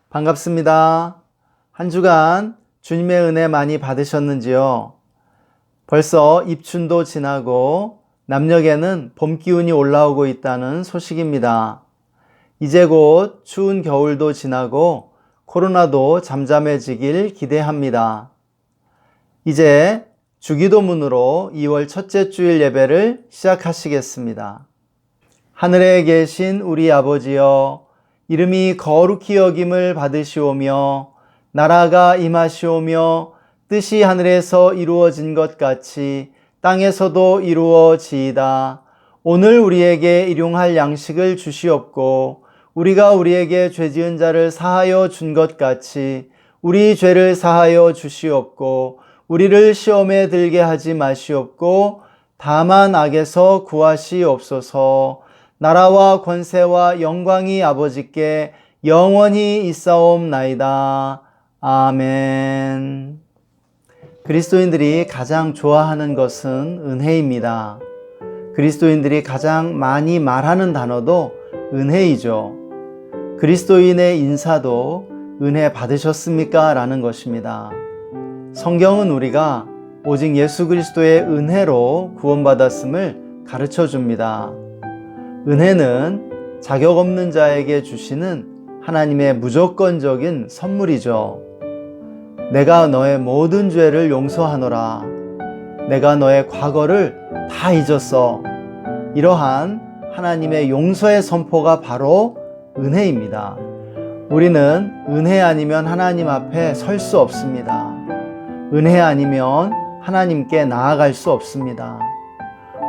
반갑습니다. 한 주간 주님의 은혜 많이 받으셨는지요? 벌써 입춘도 지나고 남녘에는 봄 기운이 올라오고 있다는 소식입니다. 이제 곧 추운 겨울도 지나고 코로나도 잠잠해지길 기대합니다. 이제 주기도문으로 2월 첫째 주일 예배를 시작하시겠습니다. 하늘에 계신 우리 아버지여, 이름이 거룩히 여김을 받으시오며 나라가 임하시오며 뜻이 하늘에서 이루어진 것 같이 땅에서도 이루어지이다. 오늘 우리에게 일용할 양식을 주시옵고 우리가 우리에게 죄지은 자를 사하여 준 것 같이 우리 죄를 사하여 주시옵고 우리를 시험에 들게 하지 마시옵고 다만 악에서 구하시옵소서. 나라와 권세와 영광이 아버지께 영원히 있사옵나이다. 아멘. 그리스도인들이 가장 좋아하는 것은 은혜입니다. 그리스도인들이 가장 많이 말하는 단어도 은혜이죠. 그리스도인의 인사도 은혜 받으셨습니까? 라는 것입니다. 성경은 우리가 오직 예수 그리스도의 은혜로 구원받았음을 가르쳐 줍니다. 은혜는 자격 없는 자에게 주시는 하나님의 무조건적인 선물이죠. 내가 너의 모든 죄를 용서하노라. 내가 너의 과거를 다 잊었어. 이러한 하나님의 용서의 선포가 바로 은혜입니다. 우리는 은혜 아니면 하나님 앞에 설 수 없습니다. 은혜 아니면 하나님께 나아갈 수 없습니다.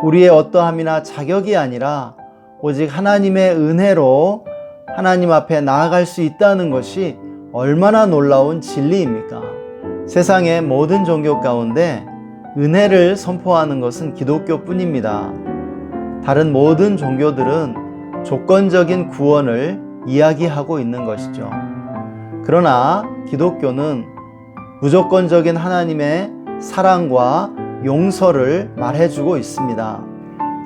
우리의 어떠함이나 자격이 아니라 오직 하나님의 은혜로 하나님 앞에 나아갈 수 있다는 것이 얼마나 놀라운 진리입니까? 세상의 모든 종교 가운데 은혜를 선포하는 것은 기독교뿐입니다. 다른 모든 종교들은 조건적인 구원을 이야기하고 있는 것이죠. 그러나 기독교는 무조건적인 하나님의 사랑과 용서를 말해주고 있습니다.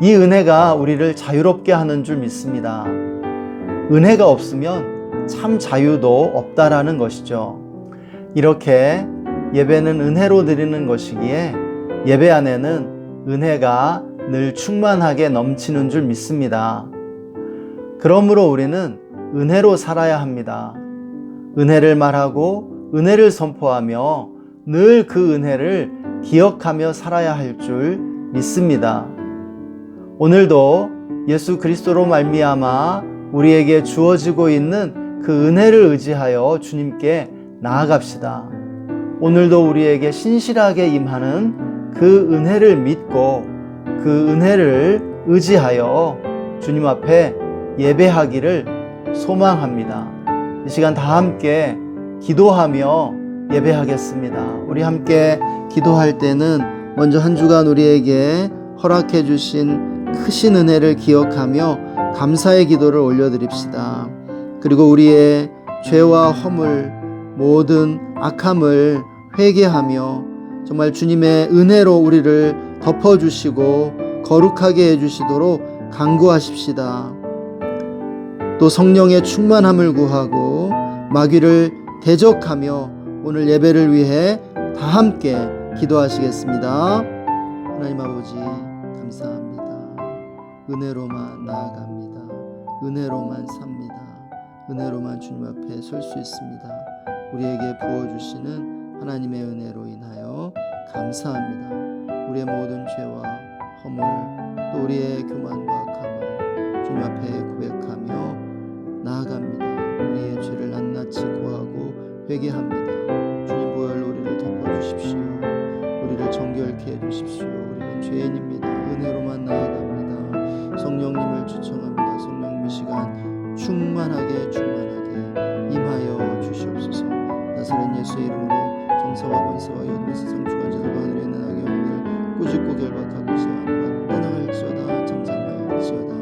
이 은혜가 우리를 자유롭게 하는 줄 믿습니다. 은혜가 없으면 참 자유도 없다라는 것이죠. 이렇게 예배는 은혜로 드리는 것이기에 예배 안에는 은혜가 늘 충만하게 넘치는 줄 믿습니다. 그러므로 우리는 은혜로 살아야 합니다. 은혜를 말하고 은혜를 선포하며 늘 그 은혜를 기억하며 살아야 할 줄 믿습니다. 오늘도 예수 그리스도로 말미암아 우리에게 주어지고 있는 그 은혜를 의지하여 주님께 나아갑시다. 오늘도 우리에게 신실하게 임하는 그 은혜를 믿고 그 은혜를 의지하여 주님 앞에 예배하기를 소망합니다. 이 시간 다 함께 기도하며 예배하겠습니다. 우리 함께 기도할 때는 먼저 한 주간 우리에게 허락해 주신 크신 은혜를 기억하며 감사의 기도를 올려드립시다. 그리고 우리의 죄와 허물, 모든 악함을 회개하며 정말 주님의 은혜로 우리를 덮어주시고 거룩하게 해주시도록 간구하십시다. 또 성령의 충만함을 구하고 마귀를 대적하며 오늘 예배를 위해 다 함께 기도하시겠습니다. 하나님 아버지 감사합니다. 은혜로만 나아갑니다. 은혜로만 삽니다. 은혜로만 주님 앞에 설 수 있습니다. 우리에게 부어주시는 하나님의 은혜로 인하여 감사합니다. 우리의 모든 죄와 허물 또 우리의 교만과 악함을 주님 앞에 고백하며 나아갑니다. 우리의 죄를 낱낱이 고하고 회개합니다. 주님 보혈로 우리를 덮어주십시오. 우리를 정결케 해주십시오. 우리는 죄인입니다. 은혜로만 나아갑니다. 성령님을 초청합니다. 성령님 이 시간 충만하게 임하여 주시옵소서. 나사렛 예수의 이름으로 정사와 권세와 여든 세상 주관자들과 하늘에 있는 악의 영들 꾸짖고 결박하고 제한과 떠나갈지어다. 잠잠할지어다.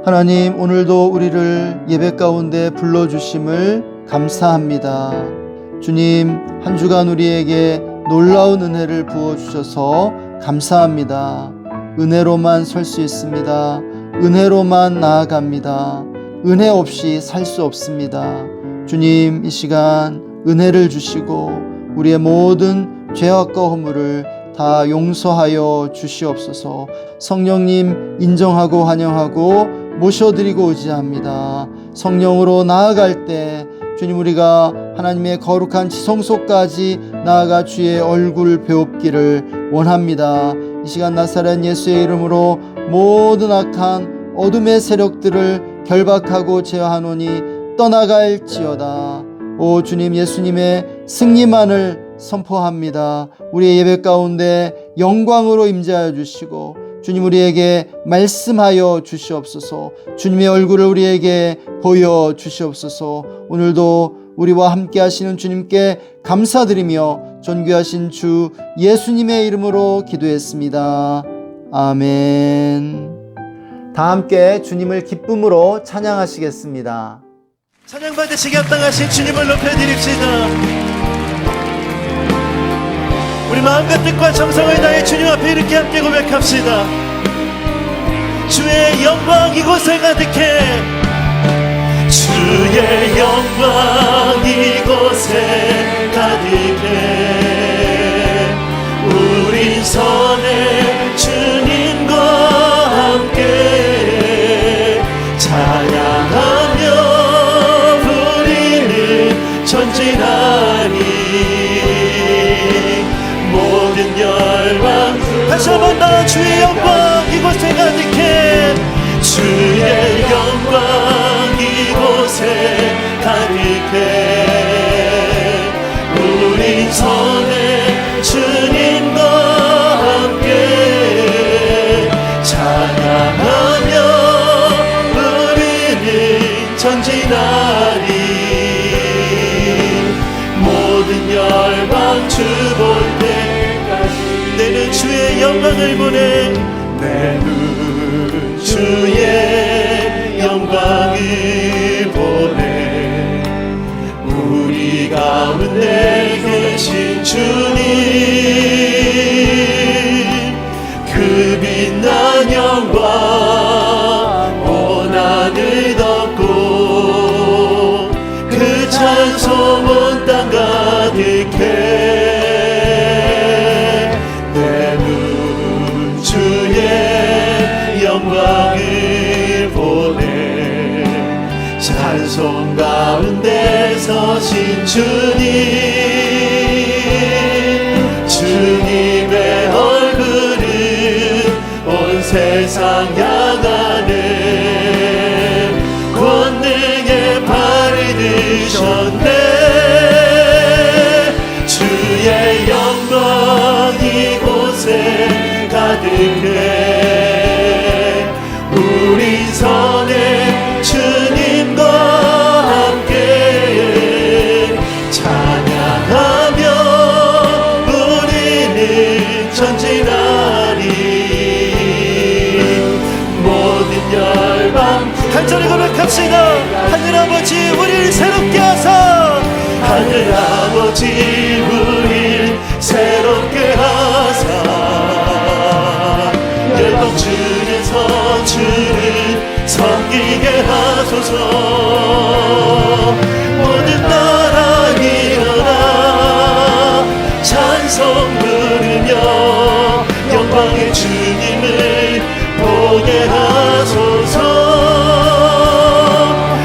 하나님, 오늘도 우리를 예배 가운데 불러주심을 감사합니다. 주님, 한 주간 우리에게 놀라운 은혜를 부어주셔서 감사합니다. 은혜로만 설 수 있습니다. 은혜로만 나아갑니다. 은혜 없이 살 수 없습니다. 주님, 이 시간 은혜를 주시고 우리의 모든 죄악과 허물을 다 용서하여 주시옵소서. 성령님 인정하고 환영하고 모셔드리고 의지합니다. 성령으로 나아갈 때 주님, 우리가 하나님의 거룩한 지성소까지 나아가 주의 얼굴 배웁기를 원합니다. 이 시간 나사렛 예수의 이름으로 모든 악한 어둠의 세력들을 결박하고 제어하노니 떠나갈지어다. 오 주님, 예수님의 승리만을 선포합니다. 우리의 예배 가운데 영광으로 임재하여 주시고 주님, 우리에게 말씀하여 주시옵소서. 주님의 얼굴을 우리에게 보여 주시옵소서. 오늘도 우리와 함께 하시는 주님께 감사드리며 존귀하신 주 예수님의 이름으로 기도했습니다. 아멘. 다 함께 주님을 기쁨으로 찬양하시겠습니다. 찬양 받으시기 합당하신 주님을 높여드립시다. 우리 마음과 뜻과 정성을 다해 주님 앞에 이렇게 함께 고백합시다. 주의 영광 이곳에 가득해, 주의 영광 이곳에 가득해. 우린 선의 주님과 함께 찬양하며 부리는 전진하니. 모든 열방 다시 한번 더 주의 영광 이곳에 가득해, 주의 영광 이곳에 가득해. 우리 선의 주님과 함께 찬양하며 우리는 전진하리. 모든 열방 주 볼 때까지 내는 주의 영광을 보내. 내는 주의 영광을 보내. 우리 가운데 계신 주님, 그 빛난 영광 온 하늘 덮고 그 찬송 온 땅 가득해. 내는 주의 영광을 보내. 찬송 가운데 서신 주님, 주님의 얼굴은 온 세상 향하네. 권능의 발을 드셨네. 주의 영광 이곳에 가득해. 우리 선의 주님과 함께 찬양하며 우리는 전진하리. 모든 열방 간절히 고백합시다. 하늘아버지 우리를 새롭게 하사, 하늘아버지 우리를 새롭게 하사. 열방 중에서 주를 섬기게 하소서. 모든 나라 일어나 찬송 부르며 영광의 주님을 보게 하소서.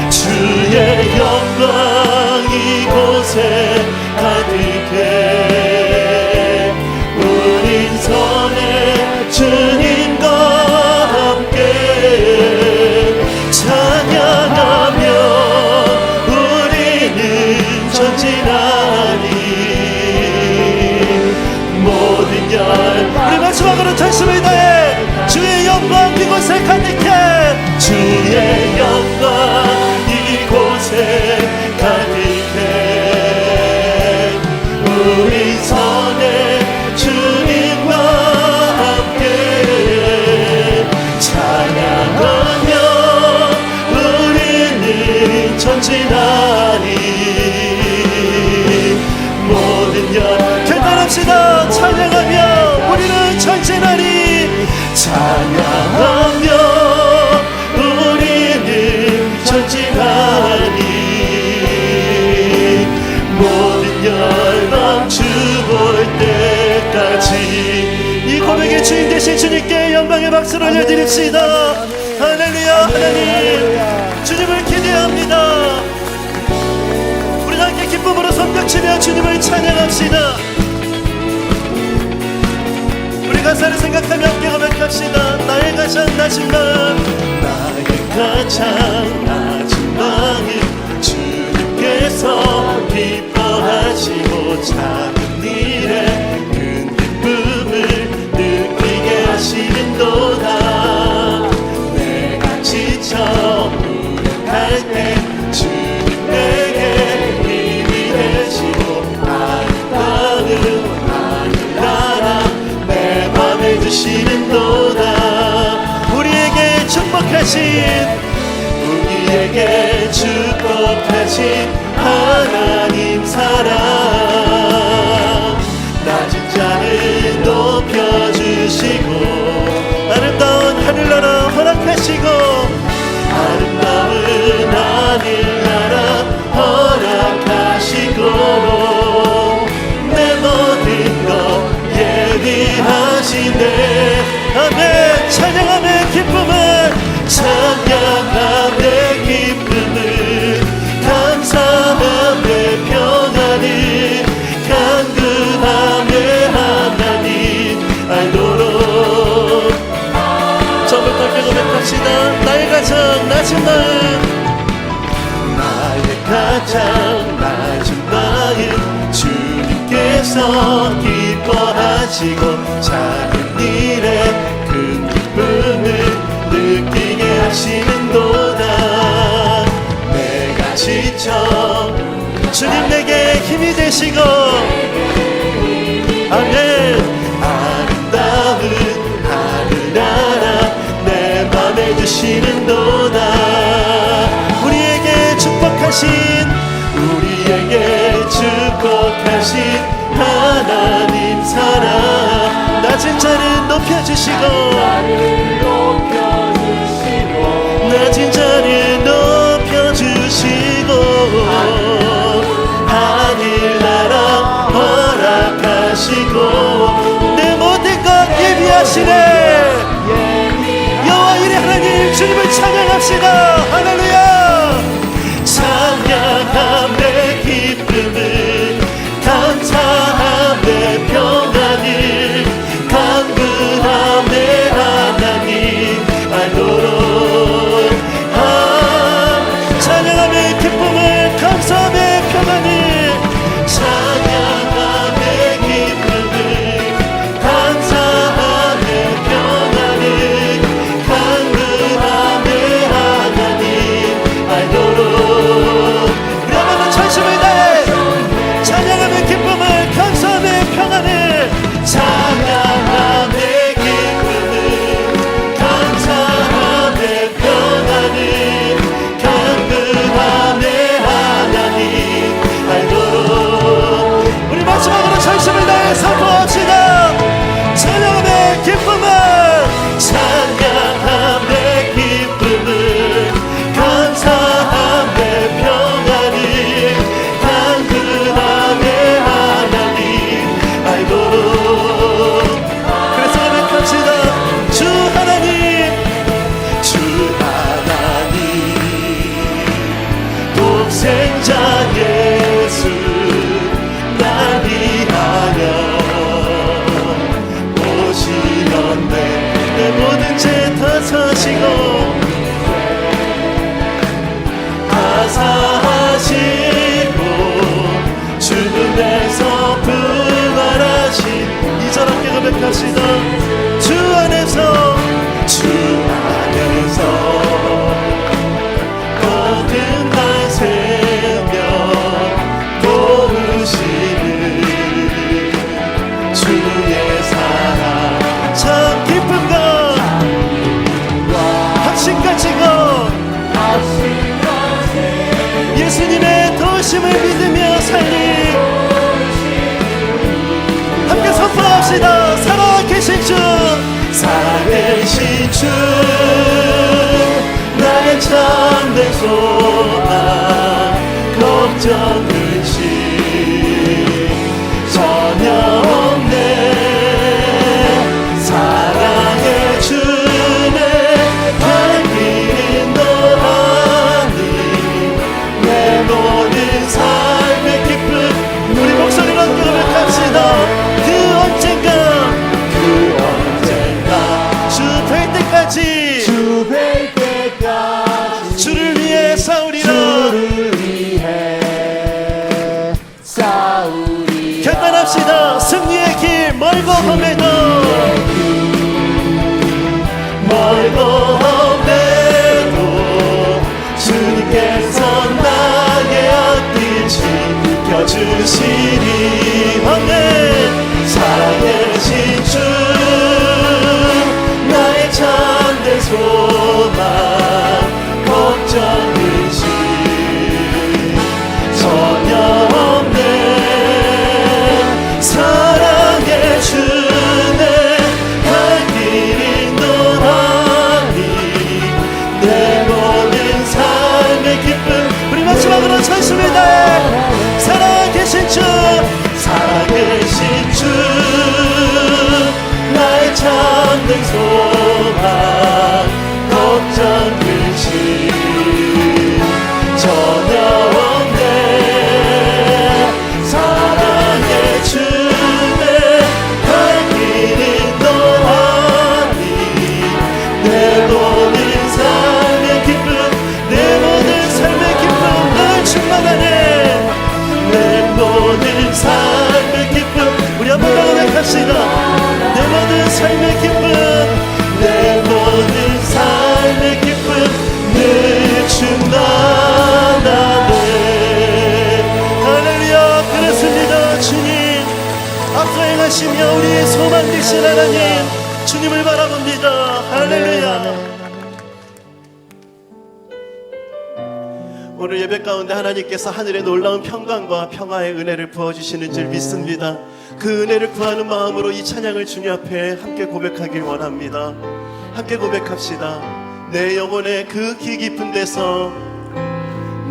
주의 영광 이곳에 가득해. 우린 선의 주님과 함께 찬양하며 주님께 영광의 박수를 올려드립시다. 할렐루야. 하나님 주님을 기대합니다. 우리 함께 기쁨으로 손뼉치며 주님을 찬양합시다. 우리 가사를 생각하며 함께 고백합시다. 나의 가장 낮은 마음, 나의 가장 낮은 마음, 주님께서 기뻐하시고 작은 일에 큰 기쁨을 느끼게 하시는도다. 내가 지쳐 무력할 때 주님 내게 힘이 되시고 아름다운 하늘나라 내 맘에 주시는도다. 우리에게 축복하신 하나님 사랑, 낮은 자를 높여주시고 아름다운 하늘나라 허락하시고 아름다운 하늘나라 허락하시고 내 모든 것 예비하시네. 아멘. 찬양함의 기쁨을, 찬양함의 기쁨을, 감사함의 평안을, 간구함의 하나님 알도록. 저부터 함께 고백합시다. 나의 가장 낮은 마음, 나의 가장 낮은 마음, 주님께서 기뻐하시고 작은 일에 큰 기쁨을 느끼게 하시는도다. 내가 지쳐 주님 내게 힘이 되시고 아멘. 아름다운 하늘나라 내 맘에 주시는도다. 우리에게 축복하신 하나님 사랑, 낮은 자를 높여주시고 낮은 자를 높여주시고 하늘나라 허락하시고 내 모든 것 예비하시네. 여호와 이레 하나님 주님을 찬양합시다. 할렐루야. 찬양함의 기쁨을, 감사함의 평안을, 간구함의 하나님 알도록. 찬양함의 기쁨을, 감사함의 평안을, 찬양함의 기쁨을, 감사함의 평안을, 간구함의 하나님 알도록. 우리 한번 전심을 다해 찬양함의 기쁨을, 감사함의 평안을, 찬양함의 기쁨을, 감사함의 평안을, 간구함의 하나님 알도록. 우리 마지막으로 전심을 다해 선포합시다. 찬양함의 기쁨을, 찬양함의 기쁨을, 감사함의 평안을, 간구함의 하나님 알도록. 그래서 고백합시다. 주 하나님, 주 하나님, 독생자 예수 날 위하여 오시던데 내 모든 죄 다 사시고 다 사하시고 죽음에서 부활하신. 이절 함께 고백합시다. 주 안에서 모든 날 새며 도우시는 주의 사랑, 참 기쁜 것 확신 가지고 예수님의 도우심을 믿으며 살리. 함께 선포합시다. 살아계신 주, 살아계신 주, 나의 참된 소망, 걱정 근심 전혀 없네. 사랑 멀고함에도 멀고함에도 주님께서 나의 앞길 지켜주시리. 아멘. 살아계신 주 나의 참된 소망 걱정 의심 전혀 없네. 사랑의 주네 갈 길이 너하니 내 모든 삶의 기쁨. 우리 마지막으로 찬송을 다해 살아계신 주 살아계신 주 나의 참된 소망 걱정 근심 전혀 없네. 사랑의 주네 갈 길이 너하니 내 모든 삶의 기쁨 내 모든 삶의 기쁨 널 충만하네. 내 모든 삶의 기쁨. 우리 한번 더 고백합시다. 내 모든 삶의 기쁨 내 모든 삶의 기쁨 늘 충만하네. 할렐루야. 그렇습니다. 주님 앞서 행하시며 우리의 소망 되신 하나님 주님을 바라봅니다. 할렐루야. 오늘 예배 가운데 하나님께서 하늘의 놀라운 평강과 평화의 은혜를 부어주시는 줄 믿습니다. 그 은혜를 구하는 마음으로 이 찬양을 주님 앞에 함께 고백하길 원합니다. 함께 고백합시다. 내 영혼의 그 기 깊은 데서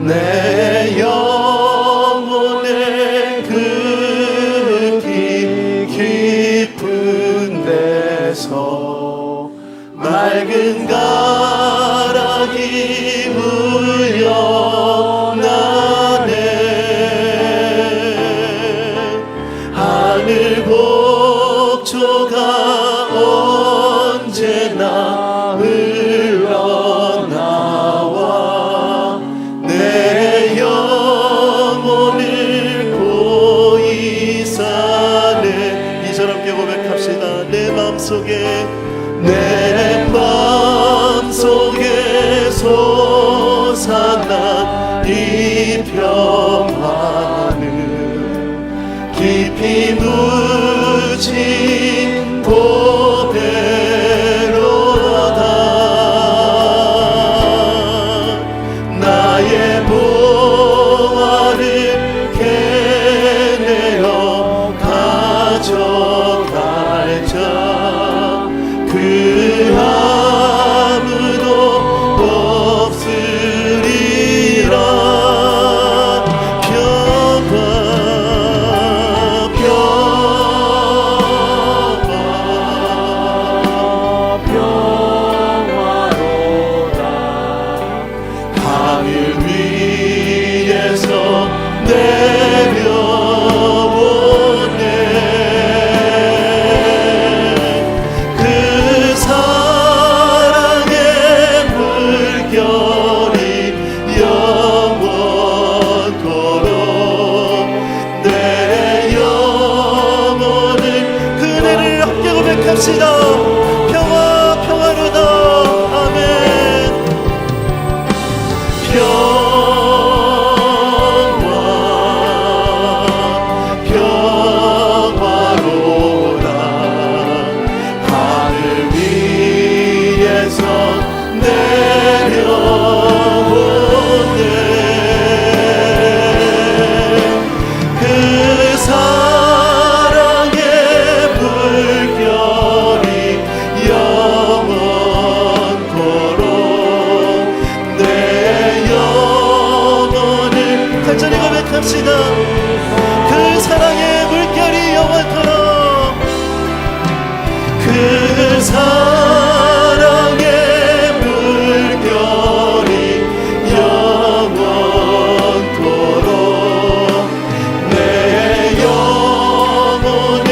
내 영혼의 그 기 깊은 데서 맑은 가락이 울려나네. 하늘 복조가 언제나 흘러나와 내 영혼을 고이 사네. 이절 함께 고백합시다. 내 맘속에 내 맘속에 솟아난 이 평화는 깊이 묻힌 보배로다. 나의 보화를 캐내어 가져갈 자 그 아무도 없으리라. 평화로다. 하늘 위에서 내려오네. 그 사랑의 물결이 영원토록 내 영혼을 그네를 함께 고백합시다. 평화 평화로다. 아멘. 평화로다. 하늘 위에서 내려오네. 그 사랑의 물결이 영원토록 내 영혼을 간절히 고백합시다. 그 사랑의 물결이 영원토록 그 사랑의 물결이 영원토록 내 영혼을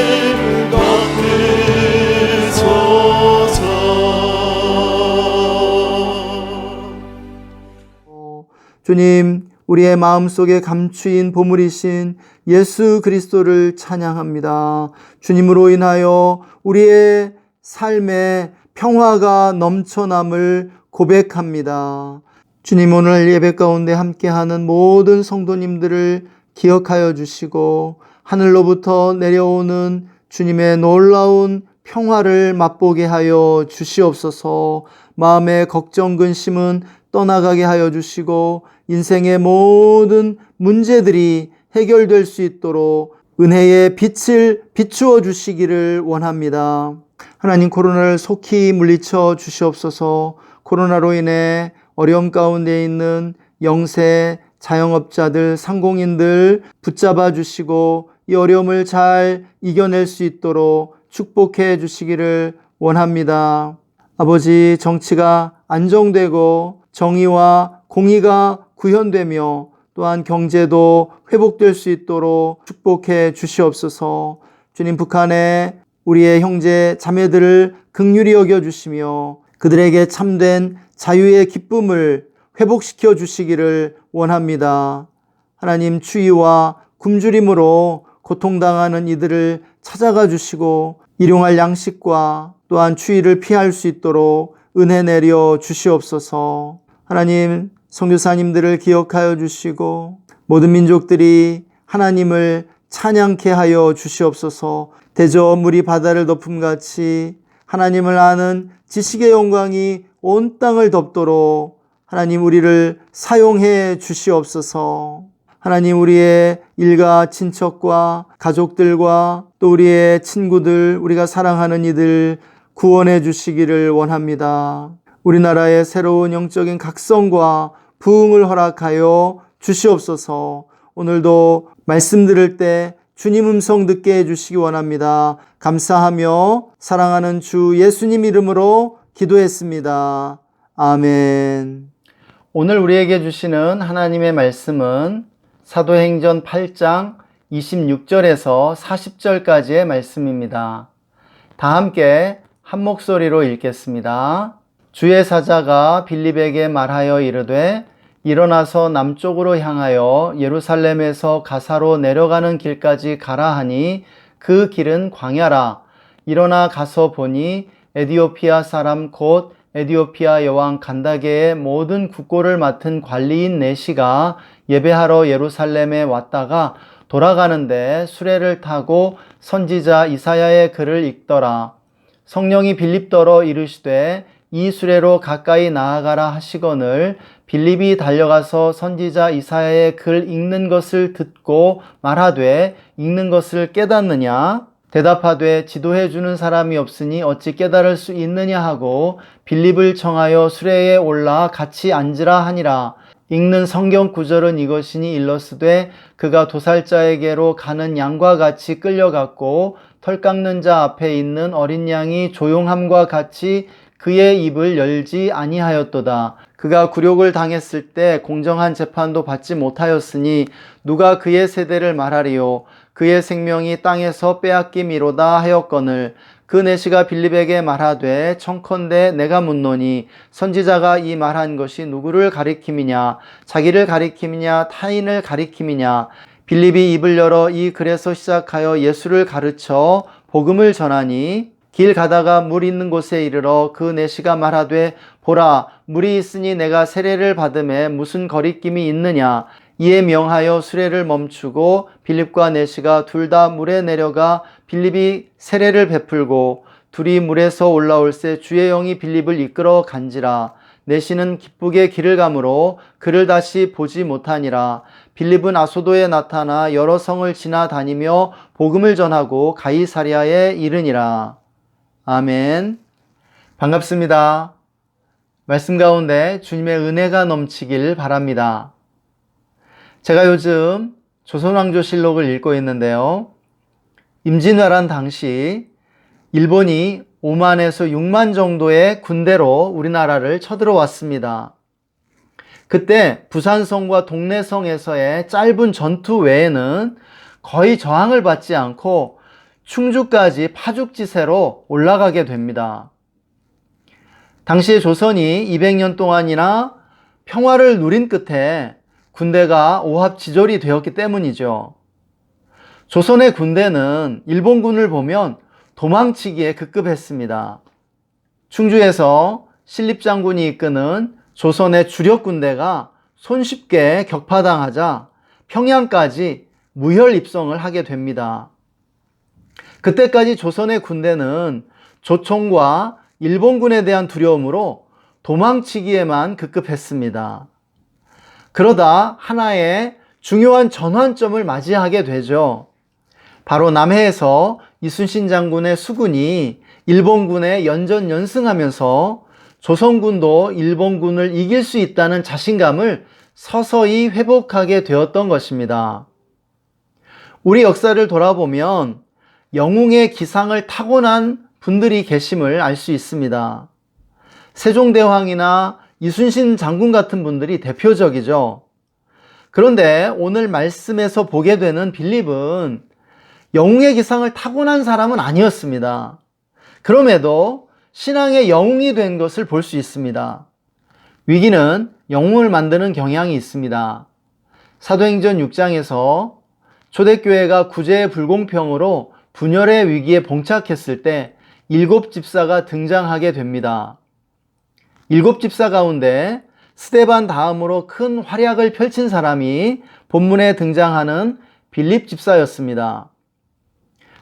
덮으소서. 주님, 우리의 마음속에 감추인 보물이신 예수 그리스도를 찬양합니다. 주님으로 인하여 우리의 삶에 평화가 넘쳐남을 고백합니다. 주님, 오늘 예배 가운데 함께하는 모든 성도님들을 기억하여 주시고 하늘로부터 내려오는 주님의 놀라운 평화를 맛보게 하여 주시옵소서. 마음의 걱정 근심은 떠나가게 하여 주시고 인생의 모든 문제들이 해결될 수 있도록 은혜의 빛을 비추어 주시기를 원합니다. 하나님, 코로나를 속히 물리쳐 주시옵소서. 코로나로 인해 어려움 가운데 있는 영세, 자영업자들, 상공인들 붙잡아 주시고 이 어려움을 잘 이겨낼 수 있도록 축복해 주시기를 원합니다. 아버지, 정치가 안정되고 정의와 공의가 구현되며 또한 경제도 회복될 수 있도록 축복해 주시옵소서. 주님, 북한에 우리의 형제 자매들을 긍휼히 여겨 주시며 그들에게 참된 자유의 기쁨을 회복시켜 주시기를 원합니다. 하나님, 추위와 굶주림으로 고통당하는 이들을 찾아가 주시고 일용할 양식과 또한 추위를 피할 수 있도록 은혜 내려 주시옵소서. 하나님, 선교사님들을 기억하여 주시고 모든 민족들이 하나님을 찬양케 하여 주시옵소서. 대저 물이 바다를 덮음같이 하나님을 아는 지식의 영광이 온 땅을 덮도록 하나님, 우리를 사용해 주시옵소서. 하나님, 우리의 일가 친척과 가족들과 또 우리의 친구들, 우리가 사랑하는 이들 구원해 주시기를 원합니다. 우리나라의 새로운 영적인 각성과 부흥을 허락하여 주시옵소서. 오늘도 말씀 들을 때 주님 음성 듣게 해주시기 원합니다. 감사하며 사랑하는 주 예수님 이름으로 기도했습니다. 아멘. 오늘 우리에게 주시는 하나님의 말씀은 사도행전 8장 26절에서 40절까지의 말씀입니다. 다 함께 한 목소리로 읽겠습니다. 주의 사자가 빌립에게 말하여 이르되 일어나서 남쪽으로 향하여 예루살렘에서 가사로 내려가는 길까지 가라 하니 그 길은 광야라. 일어나 가서 보니 에디오피아 사람 곧 에디오피아 여왕 간다게의 모든 국고를 맡은 관리인 네시가 예배하러 예루살렘에 왔다가 돌아가는데 수레를 타고 선지자 이사야의 글을 읽더라. 성령이 빌립더러 이르시되 이 수레로 가까이 나아가라 하시거늘 빌립이 달려가서 선지자 이사야의 글 읽는 것을 듣고 말하되 읽는 것을 깨닫느냐? 대답하되 지도해 주는 사람이 없으니 어찌 깨달을 수 있느냐 하고 빌립을 청하여 수레에 올라 같이 앉으라 하니라. 읽는 성경 구절은 이것이니 일러스되 그가 도살자에게로 가는 양과 같이 끌려갔고 털 깎는 자 앞에 있는 어린 양이 조용함과 같이 그의 입을 열지 아니하였도다. 그가 굴욕을 당했을 때 공정한 재판도 받지 못하였으니 누가 그의 세대를 말하리요. 그의 생명이 땅에서 빼앗김이로다 하였거늘 그 내시가 빌립에게 말하되 청컨대 내가 묻노니 선지자가 이 말한 것이 누구를 가리킴이냐 자기를 가리킴이냐 타인을 가리킴이냐. 빌립이 입을 열어 이 글에서 시작하여 예수를 가르쳐 복음을 전하니 길 가다가 물 있는 곳에 이르러 그 내시가 말하되 보라 물이 있으니 내가 세례를 받음에 무슨 거리낌이 있느냐. 이에 명하여 수레를 멈추고 빌립과 내시가 둘 다 물에 내려가 빌립이 세례를 베풀고 둘이 물에서 올라올새 주의 영이 빌립을 이끌어 간지라. 내시는 기쁘게 길을 가므로 그를 다시 보지 못하니라. 빌립은 아소도에 나타나 여러 성을 지나다니며 복음을 전하고 가이사랴에 이르니라. 아멘. 반갑습니다. 말씀 가운데 주님의 은혜가 넘치길 바랍니다. 제가 요즘 조선왕조실록을 읽고 있는데요. 임진왜란 당시 일본이 5만에서 6만 정도의 군대로 우리나라를 쳐들어왔습니다. 그때 부산성과 동래성에서의 짧은 전투 외에는 거의 저항을 받지 않고 충주까지 파죽지세로 올라가게 됩니다. 당시 조선이 200년 동안이나 평화를 누린 끝에 군대가 오합지졸이 되었기 때문이죠. 조선의 군대는 일본군을 보면 도망치기에 급급했습니다. 충주에서 신립장군이 이끄는 조선의 주력 군대가 손쉽게 격파당하자 평양까지 무혈 입성을 하게 됩니다. 그때까지 조선의 군대는 조총과 일본군에 대한 두려움으로 도망치기에만 급급했습니다. 그러다 하나의 중요한 전환점을 맞이하게 되죠. 바로 남해에서 이순신 장군의 수군이 일본군에 연전연승하면서 조선군도 일본군을 이길 수 있다는 자신감을 서서히 회복하게 되었던 것입니다. 우리 역사를 돌아보면 영웅의 기상을 타고난 분들이 계심을 알 수 있습니다. 세종대왕이나 이순신 장군 같은 분들이 대표적이죠. 그런데 오늘 말씀에서 보게 되는 빌립은 영웅의 기상을 타고난 사람은 아니었습니다. 그럼에도 신앙의 영웅이 된 것을 볼 수 있습니다. 위기는 영웅을 만드는 경향이 있습니다. 사도행전 6장에서 초대교회가 구제의 불공평으로 분열의 위기에 봉착했을 때 7집사가 등장하게 됩니다. 7집사 가운데 스데반 다음으로 큰 활약을 펼친 사람이 본문에 등장하는 빌립 집사였습니다.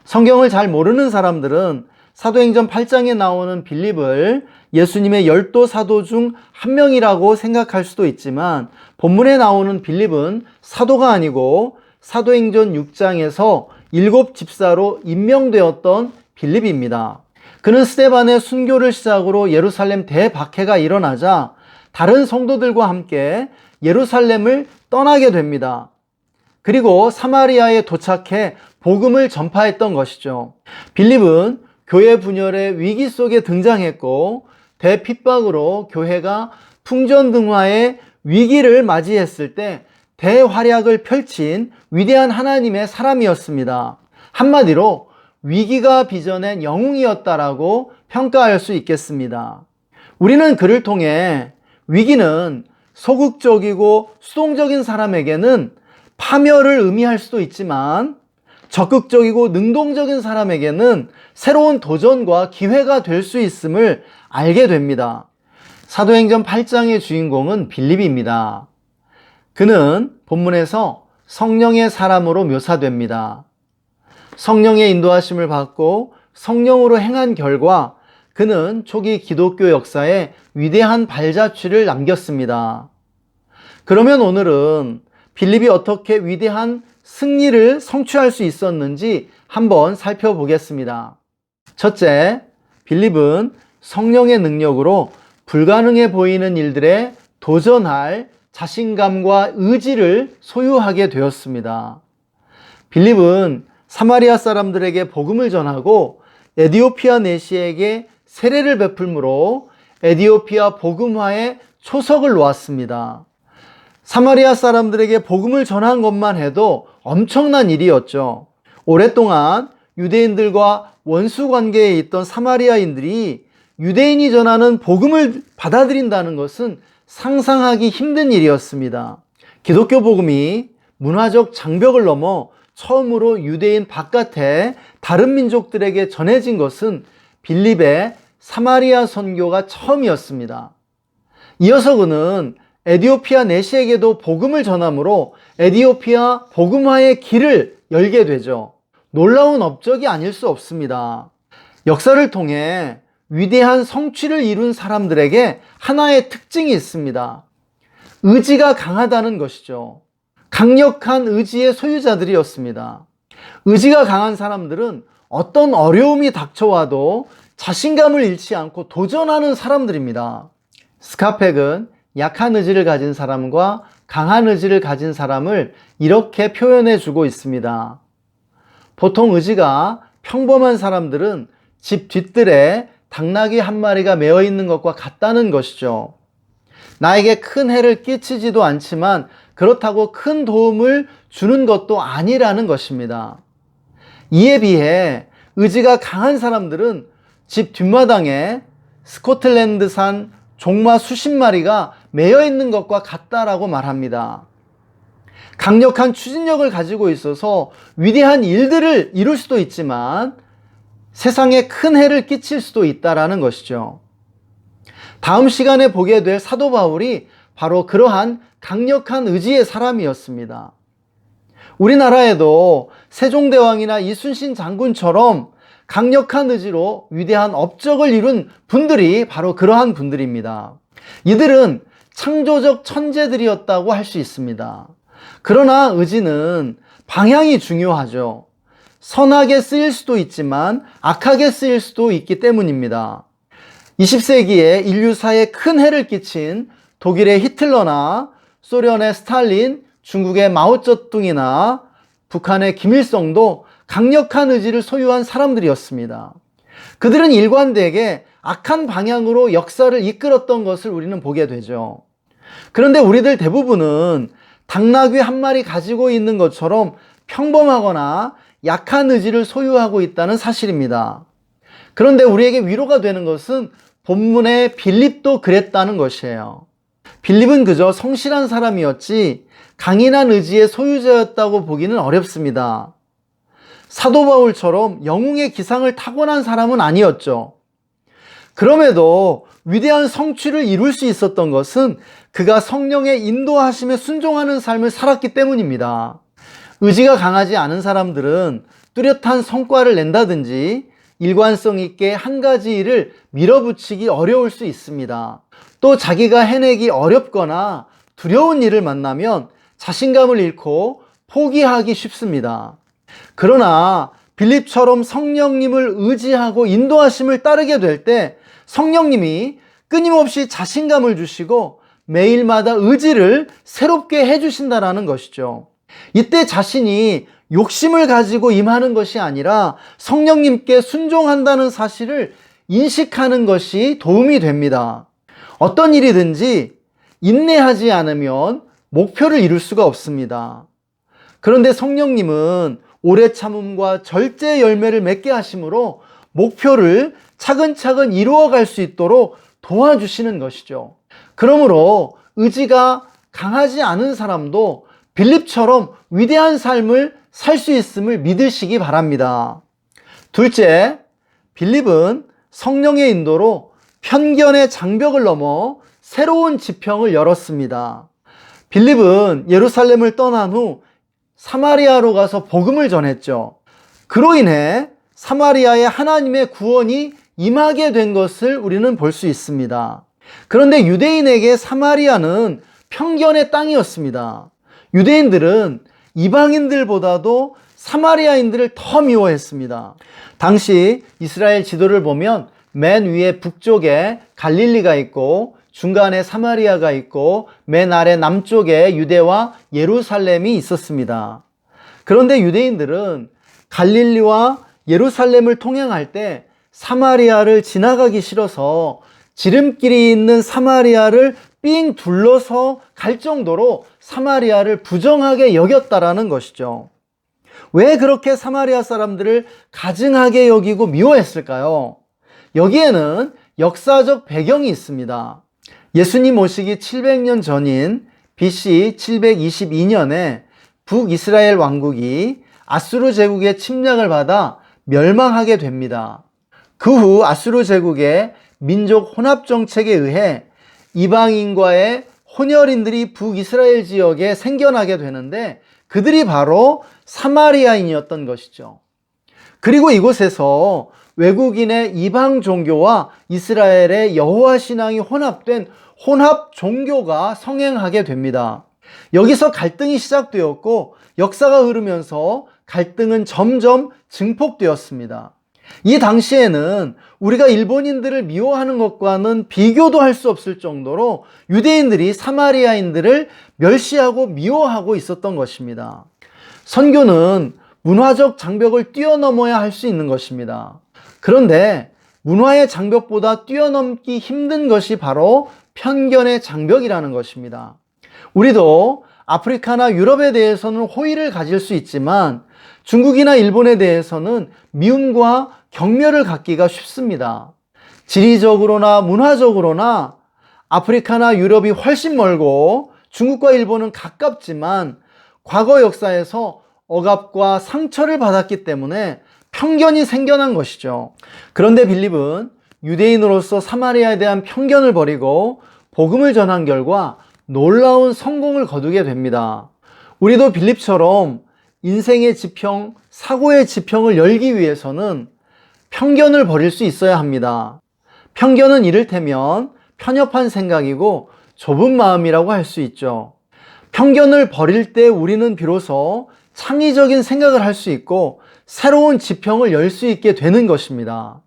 성경을 잘 모르는 사람들은 사도행전 8장에 나오는 빌립을 예수님의 12 사도 중 한 명이라고 생각할 수도 있지만 본문에 나오는 빌립은 사도가 아니고 사도행전 6장에서 7집사로 임명되었던 빌립입니다. 그는 스데반의 순교를 시작으로 예루살렘 대박해가 일어나자 다른 성도들과 함께 예루살렘을 떠나게 됩니다. 그리고 사마리아에 도착해 복음을 전파했던 것이죠. 빌립은 교회 분열의 위기 속에 등장했고 대핍박으로 교회가 풍전등화의 위기를 맞이했을 때 대활약을 펼친 위대한 하나님의 사람이었습니다. 한마디로 위기가 빚어낸 영웅이었다라고 평가할 수 있겠습니다. 우리는 그를 통해 위기는 소극적이고 수동적인 사람에게는 파멸을 의미할 수도 있지만 적극적이고 능동적인 사람에게는 새로운 도전과 기회가 될 수 있음을 알게 됩니다. 사도행전 8장의 주인공은 빌립입니다. 그는 본문에서 성령의 사람으로 묘사됩니다. 성령의 인도하심을 받고 성령으로 행한 결과 그는 초기 기독교 역사에 위대한 발자취를 남겼습니다. 그러면 오늘은 빌립이 어떻게 위대한 승리를 성취할 수 있었는지 한번 살펴보겠습니다. 첫째, 빌립은 성령의 능력으로 불가능해 보이는 일들에 도전할 자신감과 의지를 소유하게 되었습니다. 빌립은 사마리아 사람들에게 복음을 전하고 에디오피아 내시에게 세례를 베풀므로 에디오피아 복음화에 초석을 놓았습니다. 사마리아 사람들에게 복음을 전한 것만 해도 엄청난 일이었죠. 오랫동안 유대인들과 원수 관계에 있던 사마리아인들이 유대인이 전하는 복음을 받아들인다는 것은 상상하기 힘든 일이었습니다. 기독교 복음이 문화적 장벽을 넘어 처음으로 유대인 바깥에 다른 민족들에게 전해진 것은 빌립의 사마리아 선교가 처음이었습니다. 이어서 그는 에디오피아 내시에게도 복음을 전함으로 에디오피아 복음화의 길을 열게 되죠. 놀라운 업적이 아닐 수 없습니다. 역사를 통해 위대한 성취를 이룬 사람들에게 하나의 특징이 있습니다. 의지가 강하다는 것이죠. 강력한 의지의 소유자들이었습니다. 의지가 강한 사람들은 어떤 어려움이 닥쳐와도 자신감을 잃지 않고 도전하는 사람들입니다. 스카펙은 약한 의지를 가진 사람과 강한 의지를 가진 사람을 이렇게 표현해 주고 있습니다. 보통 의지가 평범한 사람들은 집 뒷뜰에 당나귀 한 마리가 매어 있는 것과 같다는 것이죠. 나에게 큰 해를 끼치지도 않지만 그렇다고 큰 도움을 주는 것도 아니라는 것입니다. 이에 비해 의지가 강한 사람들은 집 뒷마당에 스코틀랜드산 종마 수십 마리가 매여 있는 것과 같다라고 말합니다. 강력한 추진력을 가지고 있어서 위대한 일들을 이룰 수도 있지만 세상에 큰 해를 끼칠 수도 있다라는 것이죠. 다음 시간에 보게 될 사도 바울이 바로 그러한 강력한 의지의 사람이었습니다. 우리나라에도 세종대왕이나 이순신 장군처럼 강력한 의지로 위대한 업적을 이룬 분들이 바로 그러한 분들입니다. 이들은 창조적 천재들이었다고 할 수 있습니다. 그러나 의지는 방향이 중요하죠. 선하게 쓰일 수도 있지만 악하게 쓰일 수도 있기 때문입니다. 20세기에 인류사에 큰 해를 끼친 독일의 히틀러나 소련의 스탈린, 중국의 마오쩌둥이나 북한의 김일성도 강력한 의지를 소유한 사람들이었습니다. 그들은 일관되게 악한 방향으로 역사를 이끌었던 것을 우리는 보게 되죠. 그런데 우리들 대부분은 당나귀 한 마리 가지고 있는 것처럼 평범하거나 약한 의지를 소유하고 있다는 사실입니다. 그런데 우리에게 위로가 되는 것은 본문의 빌립도 그랬다는 것이에요. 빌립은 그저 성실한 사람이었지 강인한 의지의 소유자였다고 보기는 어렵습니다. 사도 바울처럼 영웅의 기상을 타고난 사람은 아니었죠. 그럼에도 위대한 성취를 이룰 수 있었던 것은 그가 성령의 인도하심에 순종하는 삶을 살았기 때문입니다. 의지가 강하지 않은 사람들은 뚜렷한 성과를 낸다든지 일관성 있게 한 가지 일을 밀어붙이기 어려울 수 있습니다. 또 자기가 해내기 어렵거나 두려운 일을 만나면 자신감을 잃고 포기하기 쉽습니다. 그러나 빌립처럼 성령님을 의지하고 인도하심을 따르게 될 때 성령님이 끊임없이 자신감을 주시고 매일마다 의지를 새롭게 해주신다라는 것이죠. 이때 자신이 욕심을 가지고 임하는 것이 아니라 성령님께 순종한다는 사실을 인식하는 것이 도움이 됩니다. 어떤 일이든지 인내하지 않으면 목표를 이룰 수가 없습니다. 그런데 성령님은 오래 참음과 절제 열매를 맺게 하심으로 목표를 차근차근 이루어갈 수 있도록 도와주시는 것이죠. 그러므로 의지가 강하지 않은 사람도 빌립처럼 위대한 삶을 살 수 있음을 믿으시기 바랍니다. 둘째, 빌립은 성령의 인도로 편견의 장벽을 넘어 새로운 지평을 열었습니다. 빌립은 예루살렘을 떠난 후 사마리아로 가서 복음을 전했죠. 그로 인해 사마리아에 하나님의 구원이 임하게 된 것을 우리는 볼 수 있습니다. 그런데 유대인에게 사마리아는 편견의 땅이었습니다. 유대인들은 이방인들보다도 사마리아인들을 더 미워했습니다. 당시 이스라엘 지도를 보면 맨 위에 북쪽에 갈릴리가 있고 중간에 사마리아가 있고 맨 아래 남쪽에 유대와 예루살렘이 있었습니다. 그런데 유대인들은 갈릴리와 예루살렘을 통행할 때 사마리아를 지나가기 싫어서 지름길이 있는 사마리아를 삥 둘러서 갈 정도로 사마리아를 부정하게 여겼다라는 것이죠. 왜 그렇게 사마리아 사람들을 가증하게 여기고 미워했을까요? 여기에는 역사적 배경이 있습니다. 예수님 오시기 700년 전인 BC 722년에 북이스라엘 왕국이 아수르 제국의 침략을 받아 멸망하게 됩니다. 그 후 아수르 제국의 민족 혼합 정책에 의해 이방인과의 혼혈인들이 북이스라엘 지역에 생겨나게 되는데 그들이 바로 사마리아인이었던 것이죠. 그리고 이곳에서 외국인의 이방 종교와 이스라엘의 여호와 신앙이 혼합된 혼합 종교가 성행하게 됩니다. 여기서 갈등이 시작되었고 역사가 흐르면서 갈등은 점점 증폭되었습니다. 이 당시에는 우리가 일본인들을 미워하는 것과는 비교도 할 수 없을 정도로 유대인들이 사마리아인들을 멸시하고 미워하고 있었던 것입니다. 선교는 문화적 장벽을 뛰어넘어야 할 수 있는 것입니다. 그런데 문화의 장벽보다 뛰어넘기 힘든 것이 바로 편견의 장벽이라는 것입니다. 우리도 아프리카나 유럽에 대해서는 호의를 가질 수 있지만 중국이나 일본에 대해서는 미움과 경멸을 갖기가 쉽습니다. 지리적으로나 문화적으로나 아프리카나 유럽이 훨씬 멀고 중국과 일본은 가깝지만 과거 역사에서 억압과 상처를 받았기 때문에 편견이 생겨난 것이죠. 그런데 빌립은 유대인으로서 사마리아에 대한 편견을 버리고 복음을 전한 결과 놀라운 성공을 거두게 됩니다. 우리도 빌립처럼 인생의 지평, 사고의 지평을 열기 위해서는 편견을 버릴 수 있어야 합니다. 편견은 이를테면 편협한 생각이고 좁은 마음이라고 할 수 있죠. 편견을 버릴 때 우리는 비로소 창의적인 생각을 할 수 있고 새로운 지평을 열 수 있게 되는 것입니다.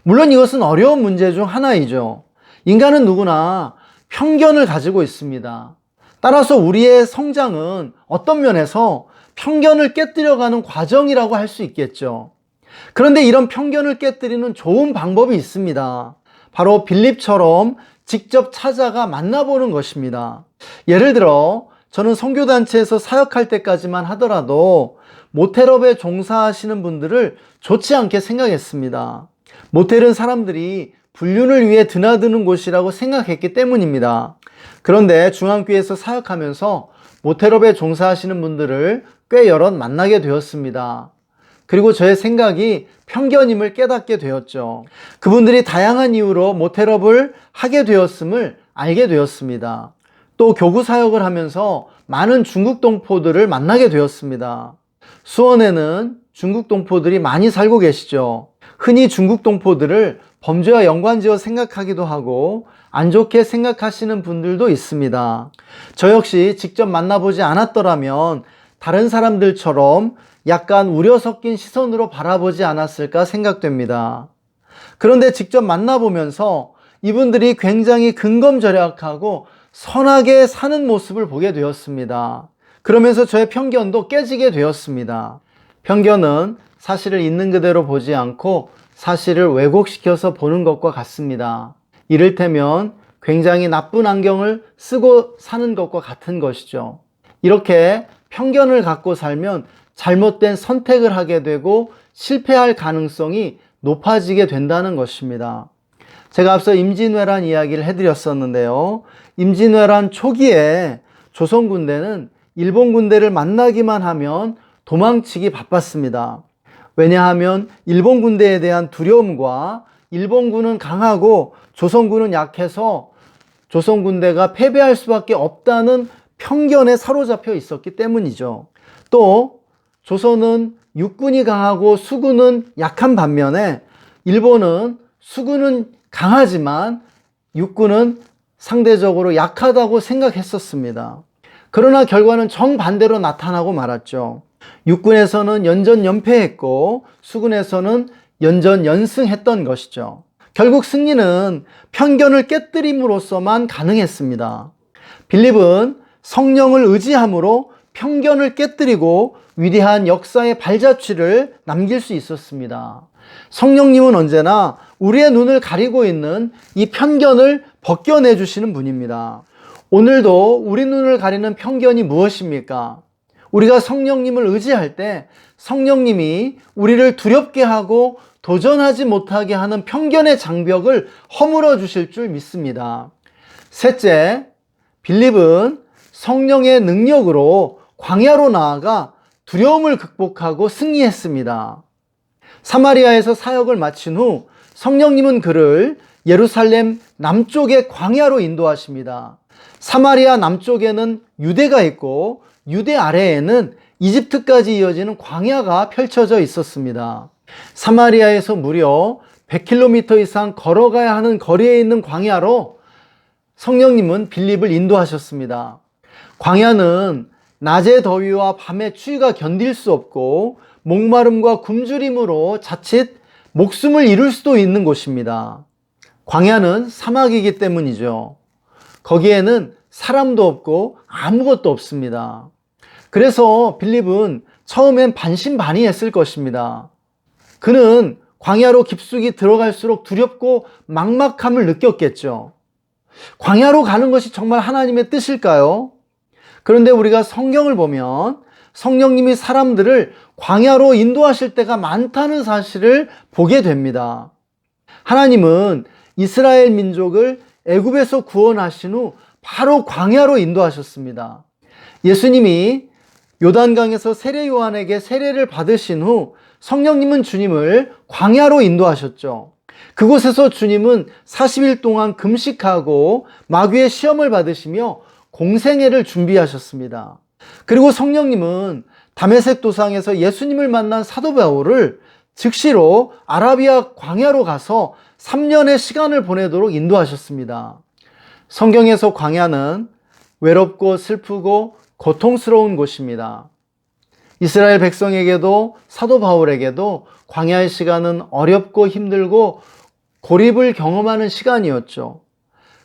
물론 이것은 어려운 문제 중 하나이죠. 인간은 누구나 편견을 가지고 있습니다. 따라서 우리의 성장은 어떤 면에서 편견을 깨뜨려가는 과정이라고 할 수 있겠죠. 그런데 이런 편견을 깨뜨리는 좋은 방법이 있습니다. 바로 빌립처럼 직접 찾아가 만나보는 것입니다. 예를 들어 저는 선교단체에서 사역할 때까지만 하더라도 모텔업에 종사하시는 분들을 좋지 않게 생각했습니다. 모텔은 사람들이 불륜을 위해 드나드는 곳이라고 생각했기 때문입니다. 그런데 중앙교회에서 사역하면서 모텔업에 종사하시는 분들을 꽤 여럿 만나게 되었습니다. 그리고 저의 생각이 편견임을 깨닫게 되었죠. 그분들이 다양한 이유로 모텔업을 하게 되었음을 알게 되었습니다. 또 교구 사역을 하면서 많은 중국 동포들을 만나게 되었습니다. 수원에는 중국 동포들이 많이 살고 계시죠. 흔히 중국 동포들을 범죄와 연관지어 생각하기도 하고 안 좋게 생각하시는 분들도 있습니다. 저 역시 직접 만나보지 않았더라면 다른 사람들처럼 약간 우려 섞인 시선으로 바라보지 않았을까 생각됩니다. 그런데 직접 만나보면서 이분들이 굉장히 근검절약하고 선하게 사는 모습을 보게 되었습니다. 그러면서 저의 편견도 깨지게 되었습니다. 편견은 사실을 있는 그대로 보지 않고 사실을 왜곡시켜서 보는 것과 같습니다. 이를테면 굉장히 나쁜 안경을 쓰고 사는 것과 같은 것이죠. 이렇게 편견을 갖고 살면 잘못된 선택을 하게 되고 실패할 가능성이 높아지게 된다는 것입니다. 제가 앞서 임진왜란 이야기를 해드렸었는데요. 임진왜란 초기에 조선 군대는 일본 군대를 만나기만 하면 도망치기 바빴습니다. 왜냐하면 일본 군대에 대한 두려움과 일본군은 강하고 조선군은 약해서 조선 군대가 패배할 수밖에 없다는 편견에 사로잡혀 있었기 때문이죠. 또 조선은 육군이 강하고 수군은 약한 반면에 일본은 수군은 강하지만 육군은 상대적으로 약하다고 생각했었습니다. 그러나 결과는 정반대로 나타나고 말았죠. 육군에서는 연전연패했고 수군에서는 연전연승했던 것이죠. 결국 승리는 편견을 깨뜨림으로써만 가능했습니다. 빌립은 성령을 의지함으로 편견을 깨뜨리고 위대한 역사의 발자취를 남길 수 있었습니다. 성령님은 언제나 우리의 눈을 가리고 있는 이 편견을 벗겨내 주시는 분입니다. 오늘도 우리 눈을 가리는 편견이 무엇입니까? 우리가 성령님을 의지할 때 성령님이 우리를 두렵게 하고 도전하지 못하게 하는 편견의 장벽을 허물어 주실 줄 믿습니다. 셋째, 빌립은 성령의 능력으로 광야로 나아가 두려움을 극복하고 승리했습니다. 사마리아에서 사역을 마친 후 성령님은 그를 예루살렘 남쪽의 광야로 인도하십니다. 사마리아 남쪽에는 유대가 있고 유대 아래에는 이집트까지 이어지는 광야가 펼쳐져 있었습니다. 사마리아에서 무려 100km 이상 걸어가야 하는 거리에 있는 광야로 성령님은 빌립을 인도하셨습니다. 광야는 낮의 더위와 밤의 추위가 견딜 수 없고 목마름과 굶주림으로 자칫 목숨을 잃을 수도 있는 곳입니다. 광야는 사막이기 때문이죠. 거기에는 사람도 없고 아무것도 없습니다. 그래서 빌립은 처음엔 반신반의했을 것입니다. 그는 광야로 깊숙이 들어갈수록 두렵고 막막함을 느꼈겠죠. 광야로 가는 것이 정말 하나님의 뜻일까요? 그런데 우리가 성경을 보면 성령님이 사람들을 광야로 인도하실 때가 많다는 사실을 보게 됩니다. 하나님은 이스라엘 민족을 애굽에서 구원하신 후 바로 광야로 인도하셨습니다. 예수님이 요단강에서 세례 요한에게 세례를 받으신 후 성령님은 주님을 광야로 인도하셨죠. 그곳에서 주님은 40일 동안 금식하고 마귀의 시험을 받으시며 공생애를 준비하셨습니다. 그리고 성령님은 다메섹 도상에서 예수님을 만난 사도 바울을 즉시로 아라비아 광야로 가서 3년의 시간을 보내도록 인도하셨습니다. 성경에서 광야는 외롭고 슬프고 고통스러운 곳입니다. 이스라엘 백성에게도 사도 바울에게도 광야의 시간은 어렵고 힘들고 고립을 경험하는 시간이었죠.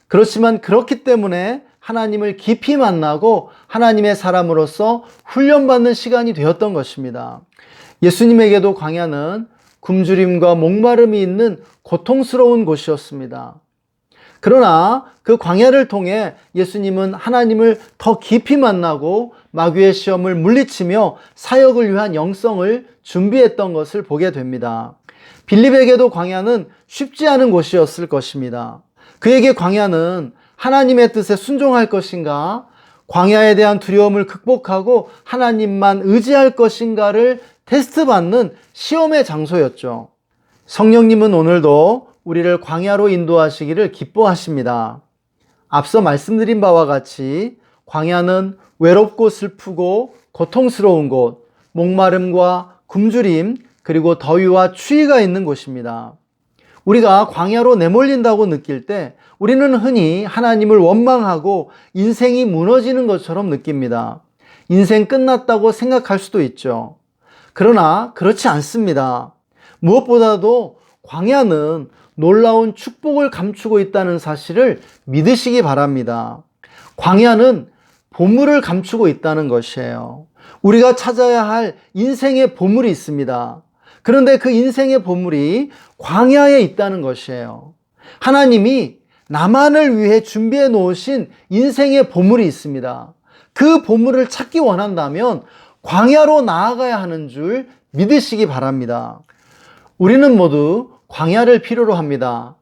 그렇지만 그렇기 때문에 하나님을 깊이 만나고 하나님의 사람으로서 훈련받는 시간이 되었던 것입니다. 예수님에게도 광야는 굶주림과 목마름이 있는 고통스러운 곳이었습니다. 그러나 그 광야를 통해 예수님은 하나님을 더 깊이 만나고 마귀의 시험을 물리치며 사역을 위한 영성을 준비했던 것을 보게 됩니다. 빌립에게도 광야는 쉽지 않은 곳이었을 것입니다. 그에게 광야는 하나님의 뜻에 순종할 것인가, 광야에 대한 두려움을 극복하고 하나님만 의지할 것인가를 테스트받는 시험의 장소였죠. 성령님은 오늘도 우리를 광야로 인도하시기를 기뻐하십니다. 앞서 말씀드린 바와 같이 광야는 외롭고 슬프고 고통스러운 곳, 목마름과 굶주림, 그리고 더위와 추위가 있는 곳입니다. 우리가 광야로 내몰린다고 느낄 때 우리는 흔히 하나님을 원망하고 인생이 무너지는 것처럼 느낍니다. 인생 끝났다고 생각할 수도 있죠. 그러나 그렇지 않습니다. 무엇보다도 광야는 놀라운 축복을 감추고 있다는 사실을 믿으시기 바랍니다. 광야는 보물을 감추고 있다는 것이에요. 우리가 찾아야 할 인생의 보물이 있습니다. 그런데 그 인생의 보물이 광야에 있다는 것이에요. 하나님이 나만을 위해 준비해 놓으신 인생의 보물이 있습니다. 그 보물을 찾기 원한다면 광야로 나아가야 하는 줄 믿으시기 바랍니다. 우리는 모두 광야를 필요로 합니다.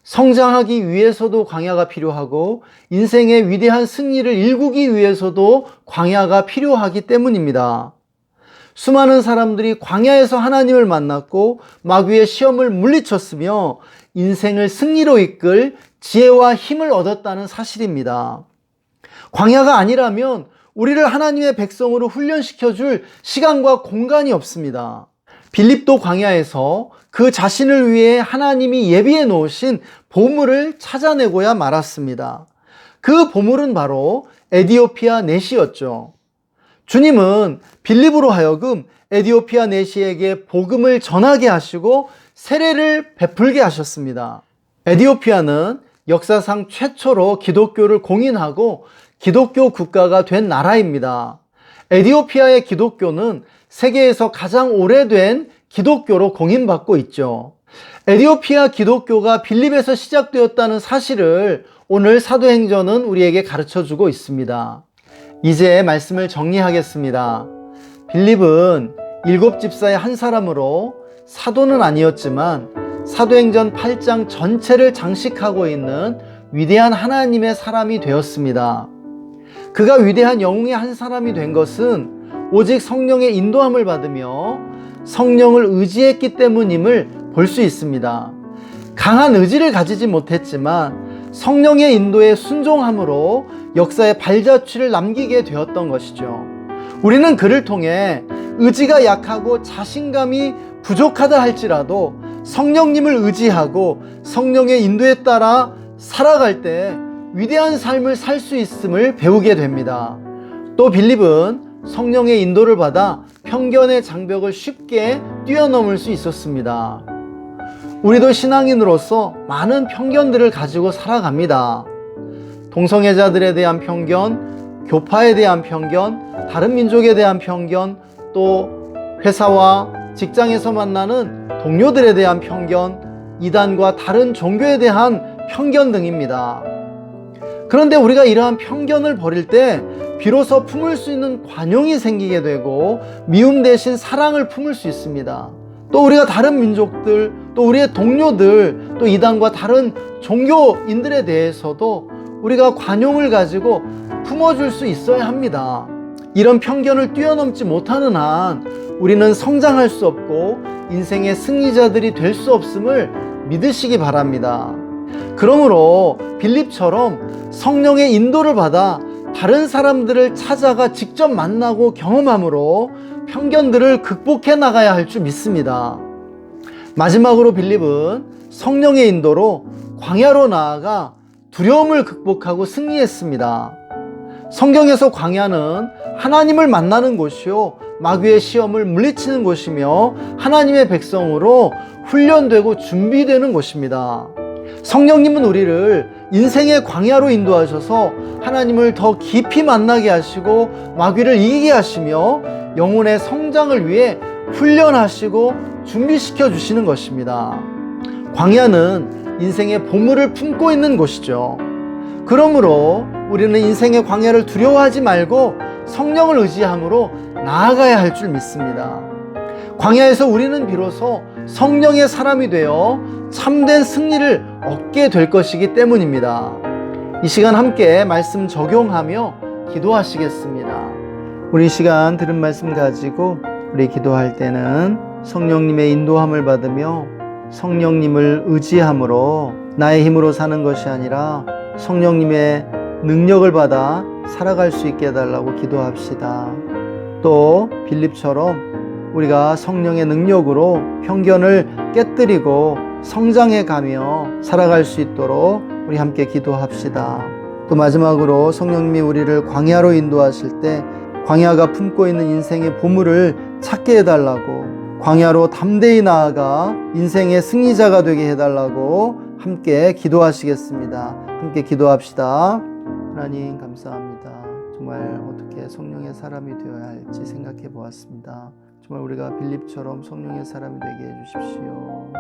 성장하기 위해서도 광야가 필요하고 인생의 위대한 승리를 일구기 위해서도 광야가 필요하기 때문입니다. 수많은 사람들이 광야에서 하나님을 만났고 마귀의 시험을 물리쳤으며 인생을 승리로 이끌 지혜와 힘을 얻었다는 사실입니다. 광야가 아니라면 우리를 하나님의 백성으로 훈련시켜줄 시간과 공간이 없습니다. 빌립도 광야에서 그 자신을 위해 하나님이 예비해 놓으신 보물을 찾아내고야 말았습니다. 그 보물은 바로 에디오피아 내시였죠. 주님은 빌립으로 하여금 에디오피아 내시에게 복음을 전하게 하시고 세례를 베풀게 하셨습니다. 에디오피아는 역사상 최초로 기독교를 공인하고 기독교 국가가 된 나라입니다. 에디오피아의 기독교는 세계에서 가장 오래된 기독교로 공인받고 있죠. 에디오피아 기독교가 빌립에서 시작되었다는 사실을 오늘 사도행전은 우리에게 가르쳐주고 있습니다. 이제 말씀을 정리하겠습니다. 빌립은 7집사의 한 사람으로 사도는 아니었지만 사도행전 8장 전체를 장식하고 있는 위대한 하나님의 사람이 되었습니다. 그가 위대한 영웅의 한 사람이 된 것은 오직 성령의 인도함을 받으며 성령을 의지했기 때문임을 볼 수 있습니다. 강한 의지를 가지지 못했지만 성령의 인도에 순종함으로 역사의 발자취를 남기게 되었던 것이죠. 우리는 그를 통해 의지가 약하고 자신감이 부족하다 할지라도 성령님을 의지하고 성령의 인도에 따라 살아갈 때 위대한 삶을 살 수 있음을 배우게 됩니다. 또 빌립은 성령의 인도를 받아 편견의 장벽을 쉽게 뛰어넘을 수 있었습니다. 우리도 신앙인으로서 많은 편견들을 가지고 살아갑니다. 동성애자들에 대한 편견, 교파에 대한 편견, 다른 민족에 대한 편견, 또 회사와 직장에서 만나는 동료들에 대한 편견, 이단과 다른 종교에 대한 편견 등입니다. 그런데 우리가 이러한 편견을 버릴 때 비로소 품을 수 있는 관용이 생기게 되고 미움 대신 사랑을 품을 수 있습니다. 또 우리가 다른 민족들, 또 우리의 동료들, 또 이단과 다른 종교인들에 대해서도 우리가 관용을 가지고 품어줄 수 있어야 합니다. 이런 편견을 뛰어넘지 못하는 한 우리는 성장할 수 없고 인생의 승리자들이 될 수 없음을 믿으시기 바랍니다. 그러므로 빌립처럼 성령의 인도를 받아 다른 사람들을 찾아가 직접 만나고 경험함으로 편견들을 극복해 나가야 할 줄 믿습니다. 마지막으로 빌립은 성령의 인도로 광야로 나아가 두려움을 극복하고 승리했습니다. 성경에서 광야는 하나님을 만나는 곳이요 마귀의 시험을 물리치는 곳이며 하나님의 백성으로 훈련되고 준비되는 곳입니다. 성령님은 우리를 인생의 광야로 인도하셔서 하나님을 더 깊이 만나게 하시고 마귀를 이기게 하시며 영혼의 성장을 위해 훈련하시고 준비시켜 주시는 것입니다. 광야는 인생의 보물을 품고 있는 곳이죠. 그러므로 우리는 인생의 광야를 두려워하지 말고 성령을 의지함으로 나아가야 할 줄 믿습니다. 광야에서 우리는 비로소 성령의 사람이 되어 참된 승리를 얻게 될 것이기 때문입니다. 이 시간 함께 말씀 적용하며 기도하시겠습니다. 우리 시간 들은 말씀 가지고 우리 기도할 때는 성령님의 인도함을 받으며 성령님을 의지함으로 나의 힘으로 사는 것이 아니라 성령님의 능력을 받아 살아갈 수 있게 해달라고 기도합시다. 또 빌립처럼 우리가 성령의 능력으로 편견을 깨뜨리고 성장해 가며 살아갈 수 있도록 우리 함께 기도합시다. 또 마지막으로 성령님이 우리를 광야로 인도하실 때 광야가 품고 있는 인생의 보물을 찾게 해달라고, 광야로 담대히 나아가 인생의 승리자가 되게 해달라고 함께 기도하시겠습니다. 함께 기도합시다. 하나님 감사합니다. 정말 어떻게 성령의 사람이 되어야 할지 생각해 보았습니다. 정말 우리가 빌립처럼 성령의 사람이 되게 해주십시오.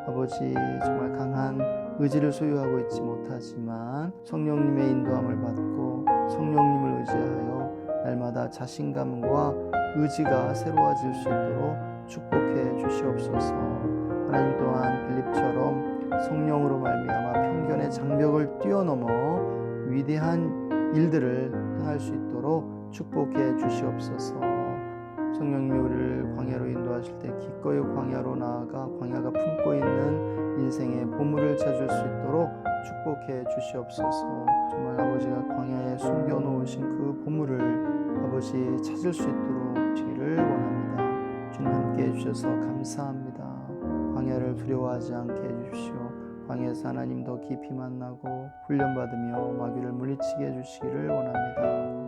아버지, 정말 강한 의지를 소유하고 있지 못하지만 성령님의 인도함을 받고 성령님을 의지하여 날마다 자신감과 의지가 새로워질 수 있도록 축복해 주시옵소서. 하나님 또한 빌립처럼 성령으로 말미암아 편견의 장벽을 뛰어넘어 위대한 일들을 행할 수 있도록 축복해 주시옵소서. 성령님이 우리를 광야로 인도하실 때 기꺼이 광야로 나아가 광야가 품고 있는 인생의 보물을 찾을 수 있도록 축복해 주시옵소서. 정말 아버지가 광야에 숨겨놓으신 그 보물을 아버지 찾을 수 있도록 주기를 원합니다. 주님 함께 해주셔서 감사합니다. 광야를 두려워하지 않게 해주십시오. 광야에서 하나님 더 깊이 만나고 훈련받으며 마귀를 물리치게 해주시기를 원합니다.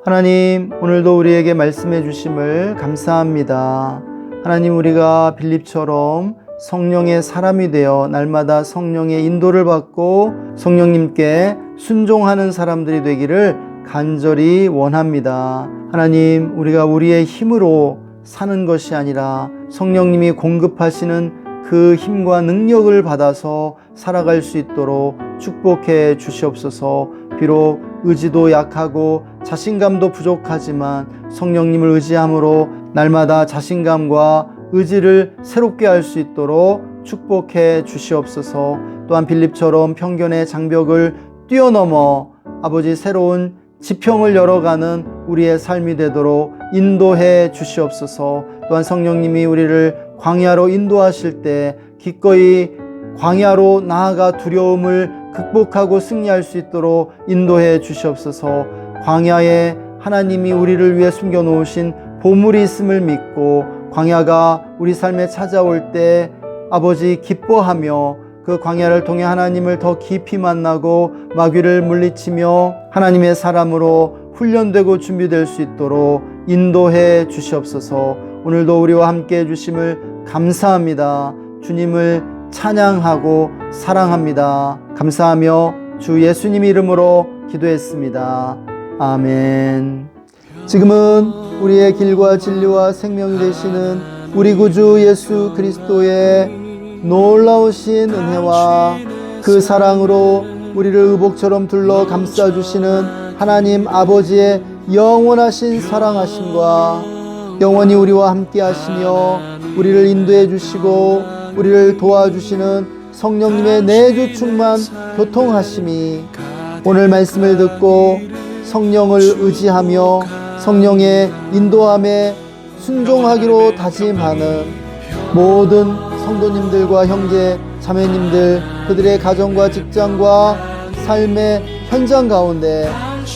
하나님, 오늘도 우리에게 말씀해 주심을 감사합니다. 하나님, 우리가 빌립처럼 성령의 사람이 되어 날마다 성령의 인도를 받고 성령님께 순종하는 사람들이 되기를 간절히 원합니다. 하나님, 우리가 우리의 힘으로 사는 것이 아니라 성령님이 공급하시는 그 힘과 능력을 받아서 살아갈 수 있도록 축복해 주시옵소서. 비록 의지도 약하고 자신감도 부족하지만 성령님을 의지함으로 날마다 자신감과 의지를 새롭게 할 수 있도록 축복해 주시옵소서. 또한 빌립처럼 편견의 장벽을 뛰어넘어 아버지 새로운 지평을 열어가는 우리의 삶이 되도록 인도해 주시옵소서. 또한 성령님이 우리를 광야로 인도하실 때 기꺼이 광야로 나아가 두려움을 극복하고 승리할 수 있도록 인도해 주시옵소서. 광야에 하나님이 우리를 위해 숨겨놓으신 보물이 있음을 믿고 광야가 우리 삶에 찾아올 때 아버지 기뻐하며 그 광야를 통해 하나님을 더 깊이 만나고 마귀를 물리치며 하나님의 사람으로 훈련되고 준비될 수 있도록 인도해 주시옵소서. 오늘도 우리와 함께 해주심을 감사합니다. 주님을 찬양하고 사랑합니다. 감사하며 주 예수님 이름으로 기도했습니다. 아멘. 지금은 우리의 길과 진리와 생명이 되시는 우리 구주 예수 그리스도의 놀라우신 은혜와 그 사랑으로 우리를 의복처럼 둘러 감싸주시는 하나님 아버지의 영원하신 사랑하심과 영원히 우리와 함께 하시며 우리를 인도해 주시고 우리를 도와주시는 성령님의 내주 충만 교통하심이 오늘 말씀을 듣고 성령을 의지하며 성령의 인도함에 순종하기로 다짐하는 모든 성도님들과 형제 자매님들, 그들의 가정과 직장과 삶의 현장 가운데,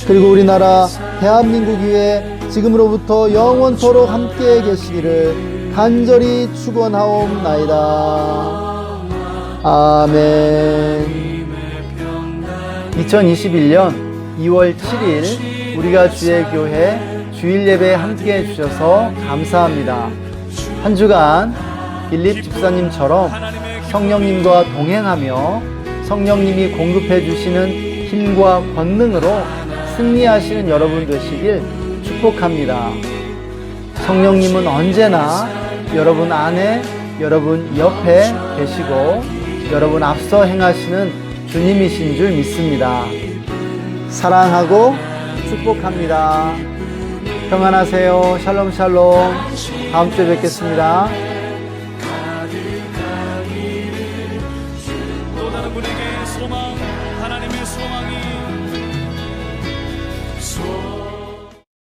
그리고 우리나라 대한민국 위에 지금으로부터 영원토록 함께 계시기를 간절히 축원하옵나이다. 아멘. 2021년 2월 7일 우리가 주의 교회 주일 예배에 함께 해주셔서 감사합니다. 한 주간 빌립 집사님처럼 성령님과 동행하며 성령님이 공급해 주시는 힘과 권능으로 승리하시는 여러분 되시길 축복합니다. 성령님은 언제나 여러분 안에, 여러분 옆에 계시고 여러분 앞서 행하시는 주님이신 줄 믿습니다. 사랑하고 축복합니다. 평안하세요. 샬롬 샬롬. 다음 주에 뵙겠습니다.